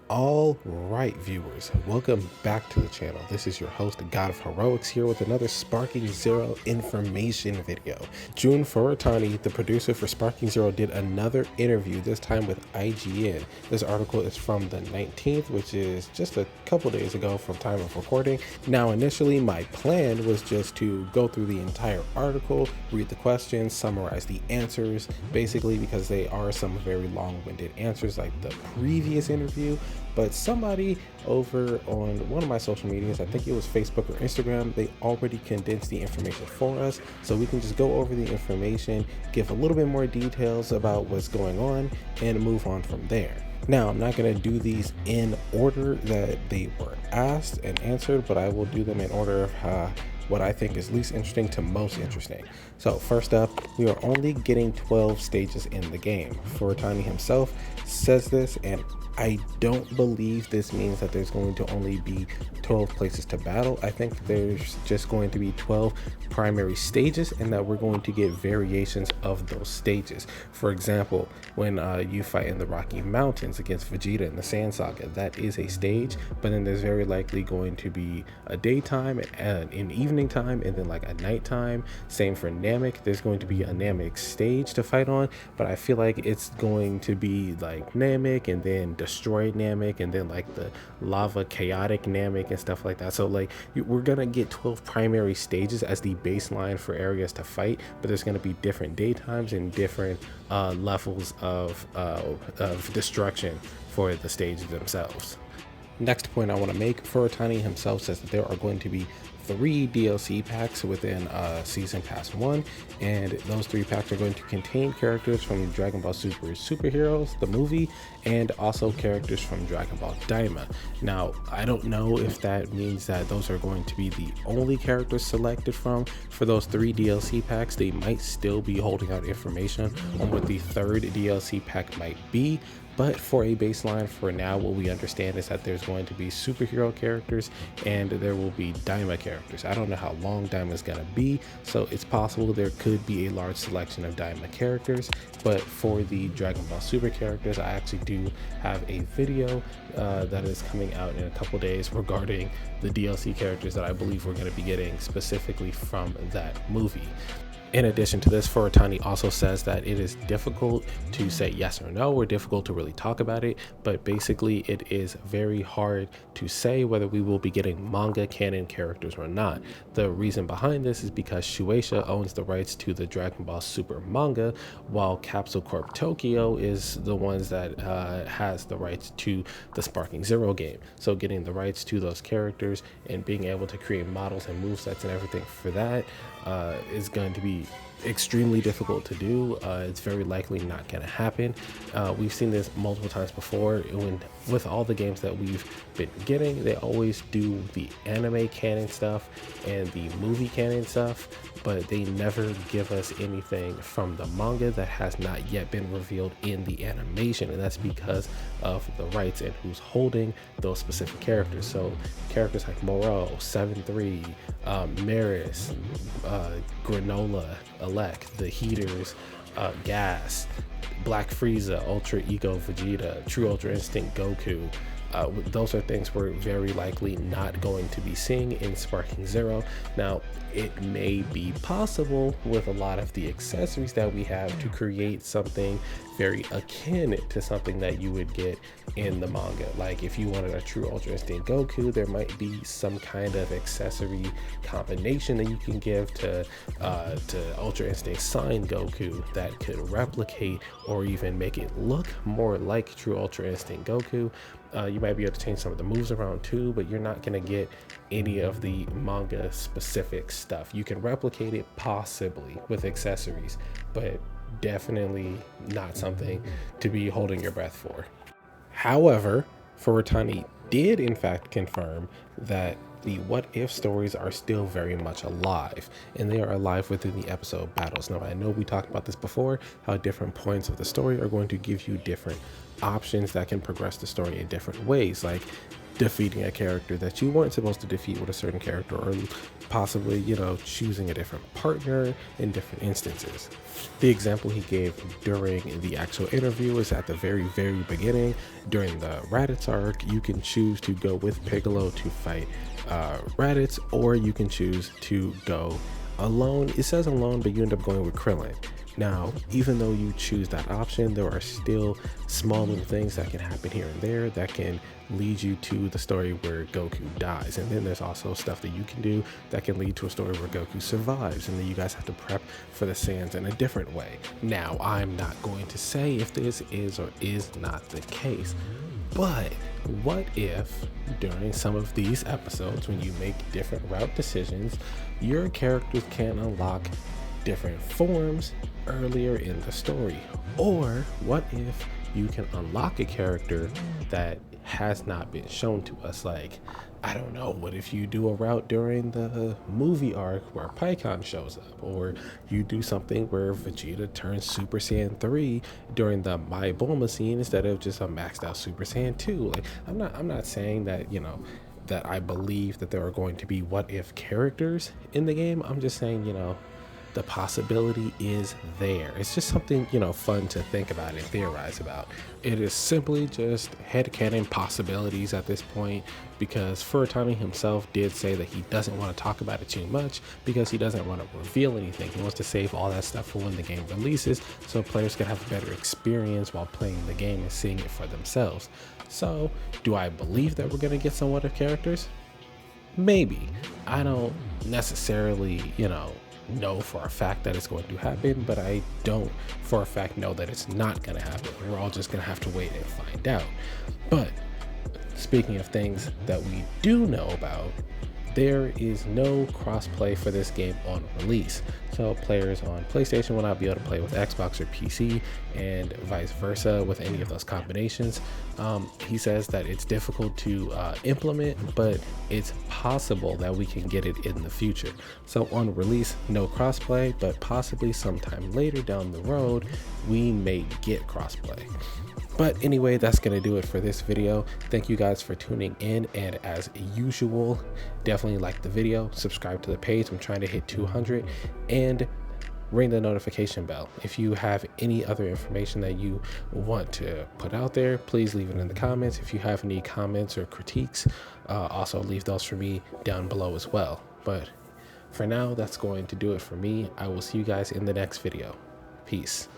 All right, viewers, welcome back to the channel. This is your host, God of Heroics, here with another Sparking Zero information video. Jun Furutani, the producer for Sparking Zero, did another interview, this time with IGN. This article is from the 19th, which is just a couple days ago from time of recording. Now, initially, my plan was just to go through the entire article, read the questions, summarize the answers, basically because they are some very long-winded answers like the previous interview. But somebody over on one of my social medias, I think it was Facebook or Instagram, they already condensed the information for us, so we can just go over the information, give a little bit more details about what's going on, and move on from there. Now, I'm not going to do these in order that they were asked and answered, but I will do them in order of what I think is least interesting to most interesting. So first up, we are only getting 12 stages in the game. Furutani himself says this, and I don't believe this means that there's going to only be 12 places to battle. I think there's just going to be 12 primary stages, and that we're going to get variations of those stages. For example, when you fight in the Rocky Mountains against Vegeta in the Sand Saga, that is a stage, but then there's very likely going to be a daytime and an evening time, and then like a nighttime. Same for Namek, there's going to be a Namek stage to fight on, but I feel like it's going to be like Namek and then destroyed Namek and then like the lava chaotic Namek and stuff like that. So like we're gonna get 12 primary stages as the baseline for areas to fight, but there's gonna be different daytimes and different levels of destruction for the stages themselves. Next point I want to make, Furutani himself says that there are going to be 3 DLC packs within Season Pass 1, and those 3 packs are going to contain characters from Dragon Ball Super Superheroes, the movie, and also characters from Dragon Ball Daima. Now, I don't know if that means that those are going to be the only characters selected from for those 3 DLC packs. They might still be holding out information on what the 3rd DLC pack might be. But for a baseline for now, what we understand is that there's going to be superhero characters and there will be Daima characters. I don't know how long Daima is going to be, so it's possible there could be a large selection of Daima characters. But for the Dragon Ball Super characters, I actually do have a video that is coming out in a couple days regarding the DLC characters that I believe we're going to be getting specifically from that movie. In addition to this, Furutani also says that it is difficult to say yes or no, or difficult to really talk about it, but basically it is very hard to say whether we will be getting manga canon characters or not. The reason behind this is because Shueisha owns the rights to the Dragon Ball Super manga, while Capsule Corp Tokyo is the ones that has the rights to the Sparking Zero game. So getting the rights to those characters and being able to create models and movesets and everything for that is going to be extremely difficult to do. It's very likely not going to happen. We've seen this multiple times before with all the games that we've been getting. They always do the anime canon stuff and the movie canon stuff, but they never give us anything from the manga that has not yet been revealed in the animation, and that's because of the rights and who's holding those specific characters. So characters like Moro, 7-3, Maris, Granola, Elect, the Heaters, Gas, Black Frieza, Ultra Ego Vegeta, True Ultra Instinct Goku. Those are things we're very likely not going to be seeing in Sparking Zero. Now, it may be possible with a lot of the accessories that we have to create something very akin to something that you would get in the manga. Like if you wanted a True Ultra Instinct Goku, there might be some kind of accessory combination that you can give to Ultra Instinct Sign Goku that could replicate or even make it look more like True Ultra Instinct Goku. You might be able to change some of the moves around too, but you're not going to get any of the manga specific stuff. You can replicate it possibly with accessories, but definitely not something to be holding your breath for. However, Furutani did in fact confirm that the what if stories are still very much alive, and they are alive within the episode battles. Now, I know we talked about this before, how different points of the story are going to give you different options that can progress the story in different ways. Like defeating a character that you weren't supposed to defeat with a certain character, or possibly, you know, choosing a different partner in different instances. The example he gave during the actual interview is at the very, very beginning. During the Raditz arc, you can choose to go with Piccolo to fight Raditz, or you can choose to go alone. It says alone, but you end up going with Krillin. Now, even though you choose that option, there are still small little things that can happen here and there that can lead you to the story where Goku dies. And then there's also stuff that you can do that can lead to a story where Goku survives. And then you guys have to prep for the Saiyans in a different way. Now, I'm not going to say if this is or is not the case, but what if during some of these episodes, when you make different route decisions, your characters can unlock different forms earlier in the story? Or what if you can unlock a character that has not been shown to us? Like, I don't know, what if you do a route during the movie arc where Pikkon shows up, or you do something where Vegeta turns Super Saiyan 3 during the My Bulma scene instead of just a maxed out Super Saiyan 2? Like, I'm not saying that, you know, that I believe that there are going to be what if characters in the game. I'm just saying, you know, the possibility is there. It's just something, you know, fun to think about and theorize about. It is simply just headcanon possibilities at this point, because Furutani himself did say that he doesn't want to talk about it too much because he doesn't want to reveal anything. He wants to save all that stuff for when the game releases, so players can have a better experience while playing the game and seeing it for themselves. So, do I believe that we're going to get some what if characters? Maybe. I don't necessarily, you know for a fact that it's going to happen, but I don't for a fact know that it's not going to happen. We're all just going to have to wait and find out. But speaking of things that we do know about, there is no crossplay for this game on release. So players on PlayStation will not be able to play with Xbox or PC, and vice versa with any of those combinations. He says that it's difficult to implement, but it's possible that we can get it in the future. So on release, no crossplay, but possibly sometime later down the road, we may get crossplay. But anyway, that's going to do it for this video. Thank you guys for tuning in. And as usual, definitely like the video, subscribe to the page. I'm trying to hit 200, and ring the notification bell. If you have any other information that you want to put out there, please leave it in the comments. If you have any comments or critiques, also leave those for me down below as well. But for now, that's going to do it for me. I will see you guys in the next video. Peace.